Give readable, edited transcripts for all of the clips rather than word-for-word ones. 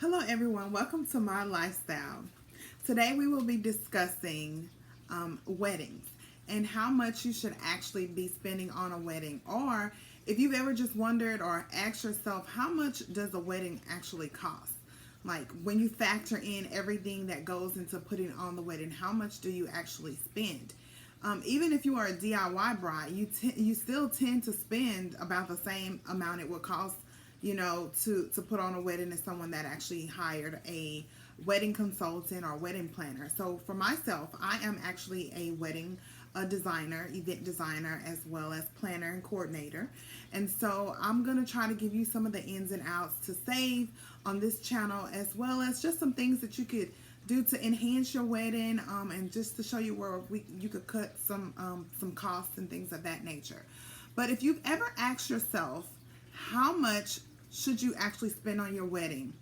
Hello everyone, welcome to my lifestyle. Today we will be discussing weddings and how much you should actually be spending on a wedding, or if you've ever just wondered or asked yourself, how much does a wedding actually cost? Like when you factor in everything that goes into putting on the wedding, how much do you actually spend? Even if you are a DIY bride, you still tend to spend about the same amount it would cost, to put on a wedding as someone that actually hired a wedding consultant or wedding planner. So for myself, I am actually a wedding designer, event designer, as well as planner and coordinator. And so I'm going to try to give you some of the ins and outs to save on this channel, as well as just some things that you could do to enhance your wedding, and just to show you where you could cut some costs and things of that nature. But if you've ever asked yourself, how much should you actually spend on your wedding?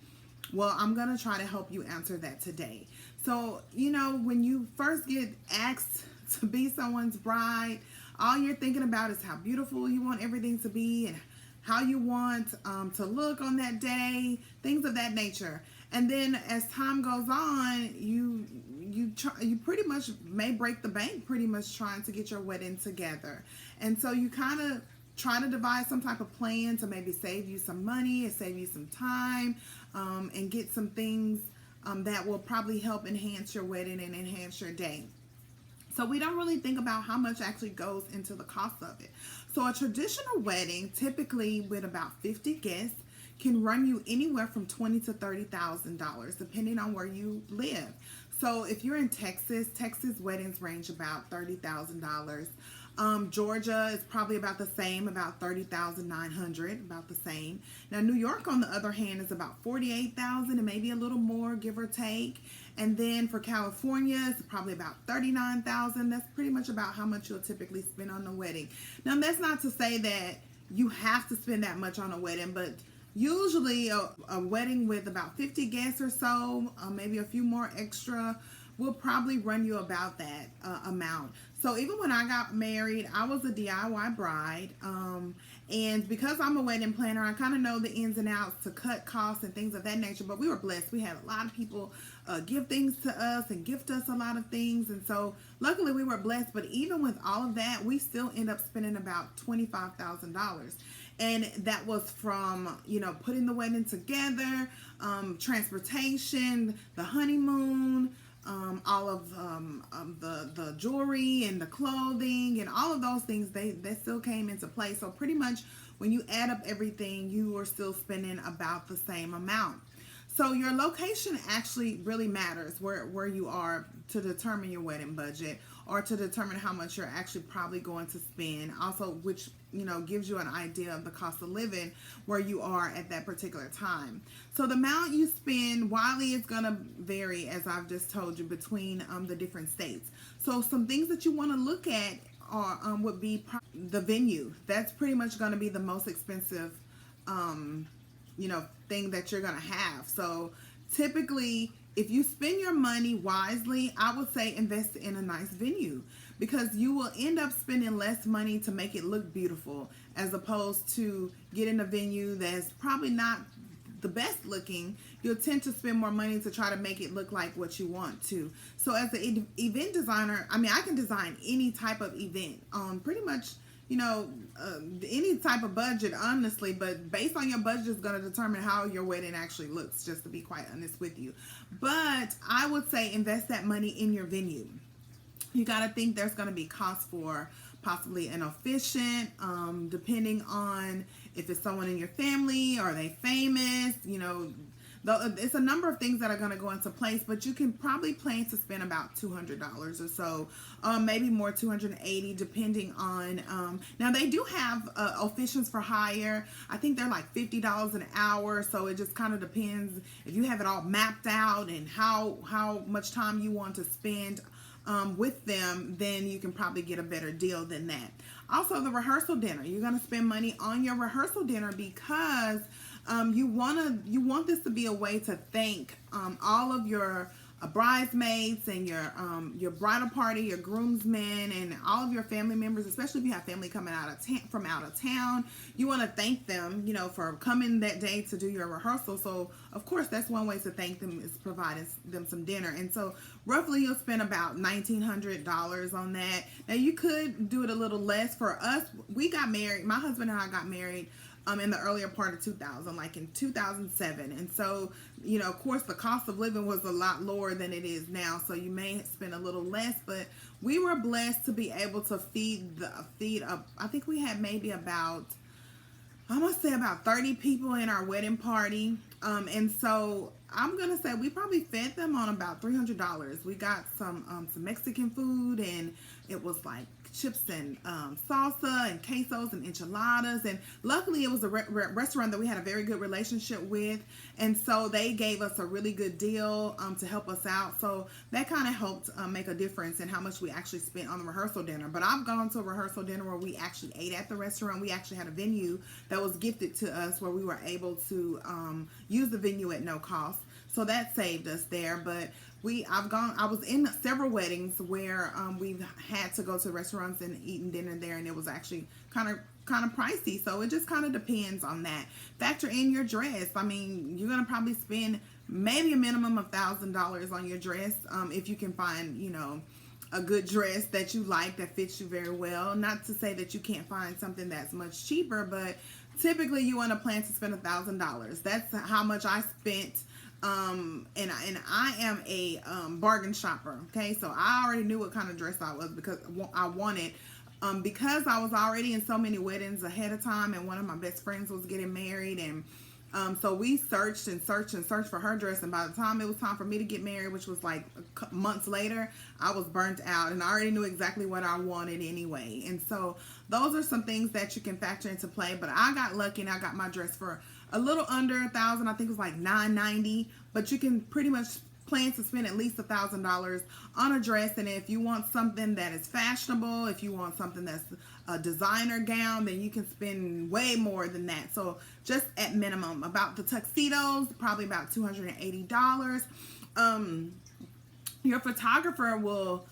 Well, I'm going to try to help you answer that today. So, when you first get asked to be someone's bride, all you're thinking about is how beautiful you want everything to be and how you want to look on that day, things of that nature. And then as time goes on, you pretty much may break the bank, pretty much trying to get your wedding together. And so you kind of try to devise some type of plan to maybe save you some money and save you some time, and get some things that will probably help enhance your wedding and enhance your day. So we don't really think about how much actually goes into the cost of it. So a traditional wedding, typically with about 50 guests, can run you anywhere from $20,000 to $30,000, depending on where you live. So if you're in Texas, weddings range about $30,000. Georgia is probably about the same, about $30,900, about the same. Now New York, on the other hand, is about $48,000 and maybe a little more, give or take. And then for California, it's probably about $39,000. That's pretty much about how much you'll typically spend on the wedding. Now that's not to say that you have to spend that much on a wedding, but usually a wedding with about 50 guests or so, maybe a few more extra, will probably run you about that amount. So even when I got married, I was a DIY bride. And because I'm a wedding planner, I kind of know the ins and outs to cut costs and things of that nature. But we were blessed. We had a lot of people give things to us and gift us a lot of things. And so luckily we were blessed. But even with all of that, we still end up spending about $25,000. And that was from, putting the wedding together, transportation, the honeymoon, all of the jewelry and the clothing and all of those things, they still came into play. So pretty much when you add up everything, you are still spending about the same amount. So your location actually really matters, where you are, to determine your wedding budget, or to determine how much you're actually probably going to spend. Also, which gives you an idea of the cost of living where you are at that particular time. So the amount you spend, widely, is going to vary, as I've just told you, between the different states. So some things that you want to look at are would be the venue. That's pretty much going to be the most expensive thing that you're going to have. So typically, if you spend your money wisely, I would say invest in a nice venue, because you will end up spending less money to make it look beautiful, as opposed to getting a venue that's probably not the best looking. You'll tend to spend more money to try to make it look like what you want to. So as an event designer, I can design any type of event on pretty much any type of budget, honestly, but based on your budget is going to determine how your wedding actually looks, just to be quite honest with you. But I would say invest that money in your venue. You got to think there's going to be costs for possibly an officiant, depending on if it's someone in your family, are they famous, it's a number of things that are going to go into place, but you can probably plan to spend about $200 or so, maybe more, $280, depending on, now they do have officiants for hire. I think they're like $50 an hour, so it just kind of depends if you have it all mapped out and how much time you want to spend with them. Then you can probably get a better deal than that. Also, the rehearsal dinner, you're going to spend money on your rehearsal dinner, because you want this to be a way to thank all of your bridesmaids and your bridal party, your groomsmen, and all of your family members, especially if you have family coming from out of town. You want to thank them, for coming that day to do your rehearsal. So of course that's one way to thank them, is providing them some dinner. And so roughly you'll spend about $1,900 on that. Now you could do it a little less. For us, we got married. My husband and I got married in the earlier part of 2000, like in 2007. And so, of course, the cost of living was a lot lower than it is now. So you may spend a little less, but we were blessed to be able to feed I think we had maybe about, I'm going to say about 30 people in our wedding party. And so I'm going to say we probably fed them on about $300. We got some Mexican food, and it was like chips and salsa and quesos and enchiladas. And luckily it was a restaurant that we had a very good relationship with. And so they gave us a really good deal to help us out. So that kind of helped make a difference in how much we actually spent on the rehearsal dinner. But I've gone to a rehearsal dinner where we actually ate at the restaurant. We actually had a venue that was gifted to us where we were able to use the venue at no cost. So that saved us there. But I was in several weddings where we've had to go to restaurants and eating dinner there, and it was actually kind of pricey. So it just kind of depends on that. Factor in your dress. I mean, you're gonna probably spend maybe a minimum of $1,000 on your dress if you can find a good dress that you like, that fits you very well. Not to say that you can't find something that's much cheaper, but typically you want to plan to spend $1,000. That's how much I spent. And I am a bargain shopper. Okay, so I already knew what kind of dress I was because I wanted. Because I was already in so many weddings ahead of time, and one of my best friends was getting married, and so we searched and searched and searched for her dress, and by the time it was time for me to get married, which was like months later, I was burnt out, and I already knew exactly what I wanted anyway. And so those are some things that you can factor into play. But I got lucky, and I got my dress for a little under $1,000. I think it was like $990, but you can pretty much plan to spend at least $1,000 on a dress. And if you want something that is fashionable, if you want something that's a designer gown, then you can spend way more than that. So just at minimum. About the tuxedos, probably about $280. Your photographer will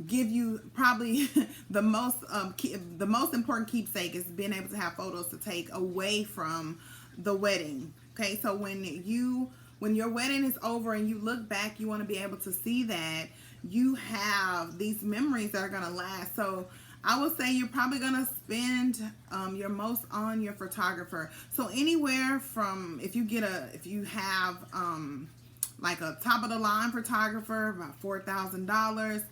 give you probably the most important keepsake is being able to have photos to take away from the wedding. Okay, so when your wedding is over and you look back, you want to be able to see that you have these memories that are going to last. So I would say you're probably going to spend your most on your photographer. So anywhere from, if you have like a top of the line photographer, about $4,000.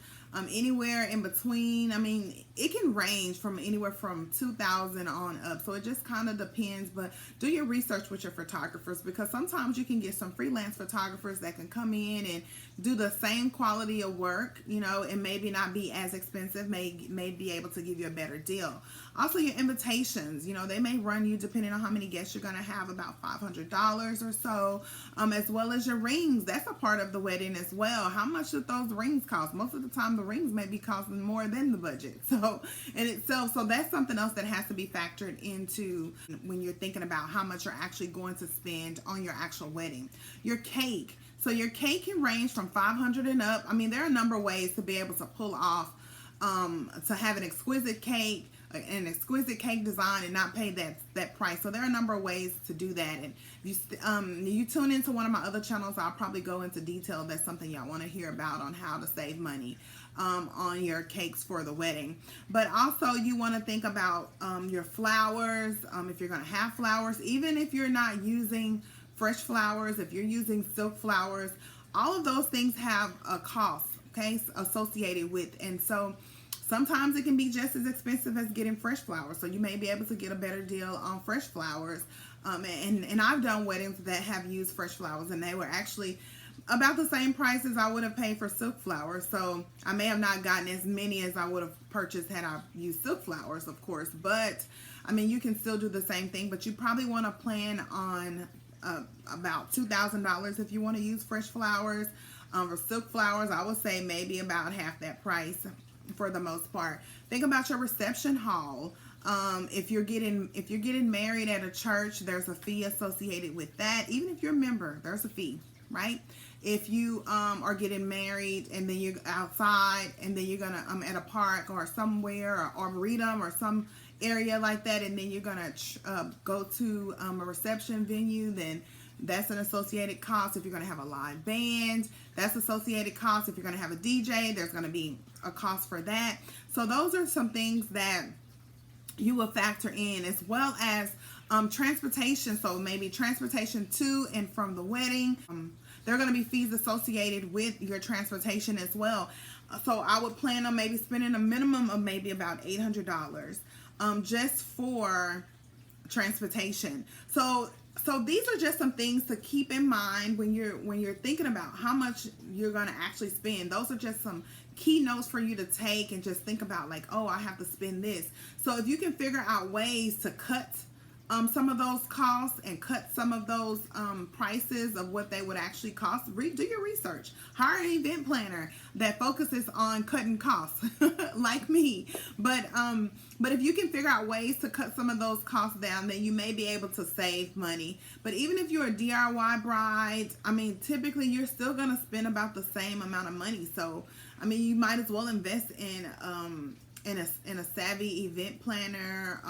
Anywhere in between. I mean, it can range from anywhere from $2,000 on up. So it just kind of depends. But do your research with your photographers, because sometimes you can get some freelance photographers that can come in and do the same quality of work, and maybe not be as expensive, may be able to give you a better deal. Also, your invitations, they may run you, depending on how many guests you're going to have, about $500 or so, as well as your rings. That's a part of the wedding as well. How much do those rings cost? Most of the time, the rings may be costing more than the budget. So in itself, so that's something else that has to be factored into when you're thinking about how much you're actually going to spend on your actual wedding. Your cake. So your cake can range from $500 and up. I mean, there are a number of ways to be able to pull off, to have an exquisite cake design and not pay that price. So there are a number of ways to do that. And you tune into one of my other channels, I'll probably go into detail. That's something y'all want to hear about, on how to save money on your cakes for the wedding. But also you want to think about your flowers, if you're going to have flowers, even if you're not using fresh flowers, if you're using silk flowers, all of those things have a cost, okay, associated with. And so sometimes it can be just as expensive as getting fresh flowers. So you may be able to get a better deal on fresh flowers. And I've done weddings that have used fresh flowers, and they were actually about the same price as I would have paid for silk flowers. So I may have not gotten as many as I would have purchased had I used silk flowers, of course. But I mean, you can still do the same thing, but you probably want to plan on about $2,000 if you want to use fresh flowers. For silk flowers, I would say maybe about half that price for the most part. Think about your reception hall. If you're getting married at a church, there's a fee associated with that. Even if you're a member, there's a fee. right? If you are getting married and then you're outside and then you're gonna at a park or somewhere or arboretum or some area like that, and then you're gonna go to a reception venue, then that's an associated cost. If you're gonna have a live band, that's associated cost. If you're gonna have a DJ, there's gonna be a cost for that. So those are some things that you will factor in, as well as transportation. So maybe transportation to and from the wedding. There are going to be fees associated with your transportation as well. So I would plan on maybe spending a minimum of maybe about $800 just for transportation. So these are just some things to keep in mind when you're thinking about how much you're going to actually spend. Those are just some key notes for you to take and just think about, like, oh, I have to spend this. So if you can figure out ways to cut some of those costs and cut some of those prices of what they would actually cost, do your research. Hire an event planner that focuses on cutting costs, like me. But if you can figure out ways to cut some of those costs down, then you may be able to save money. But even if you're a DIY bride, I mean, typically you're still going to spend about the same amount of money. So, I mean, you might as well invest in a savvy event planner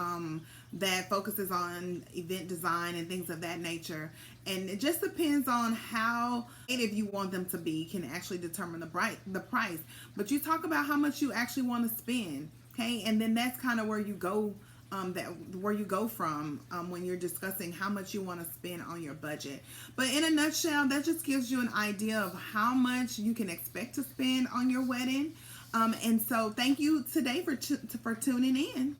that focuses on event design and things of that nature. And it just depends on how creative you want them to be, can actually determine the price. But you talk about how much you actually want to spend, okay? And then that's kind of where you go from when you're discussing how much you want to spend on your budget. But in a nutshell, that just gives you an idea of how much you can expect to spend on your wedding. And so thank you today for tuning in.